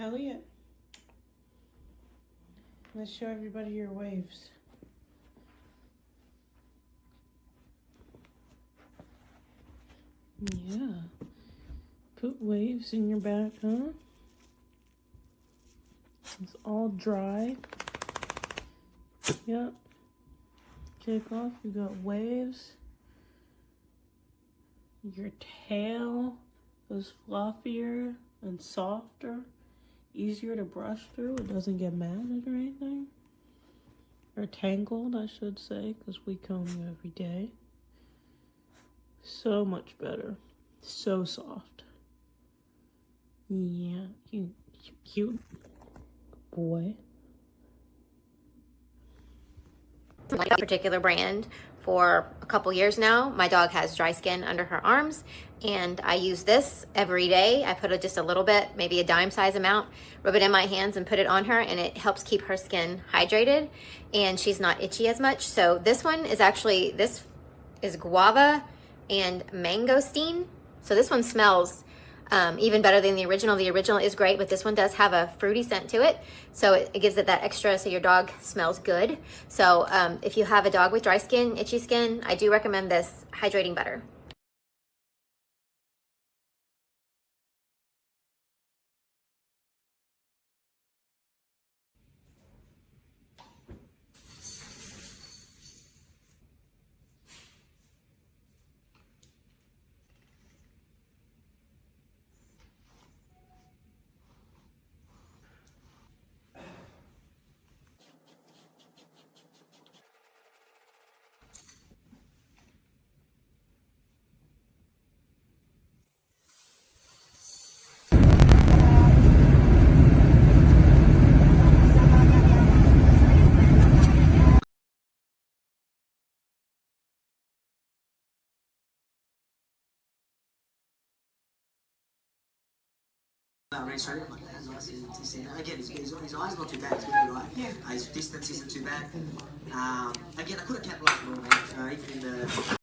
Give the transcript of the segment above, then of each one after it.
Elliot, let's show everybody your waves. Yeah. Put waves in your back, huh? It's all dry. Yep. Kick off, you got waves. Your tail is fluffier and softer. Easier to brush through. It doesn't get matted or anything. Or tangled, I should say, because we comb you every day. So much better. So soft. Yeah, you cute boy. My particular brand for a couple years now. My dog has dry skin under her arms, and I use this every day. I put just a little bit, maybe a dime size amount, rub it in my hands and put it on her, and it helps keep her skin hydrated, and she's not itchy as much. So this one is actually, this is guava and mangosteen. So this one smells even better than the original. The original is great, but this one does have a fruity scent to it. So it gives it that extra so your dog smells good. So if you have a dog with dry skin, itchy skin, I do recommend this hydrating butter. Really straight, like that, nice and again, his eyes not too bad, it's really right. Yeah. His distance isn't too bad. Again, I could have kept like more, man. Even in the...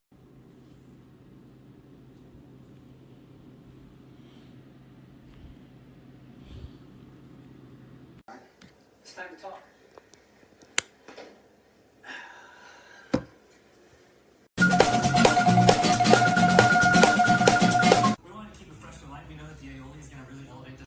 It's time to talk. We want to keep it fresh and light. We know that the aioli is going to really elevate the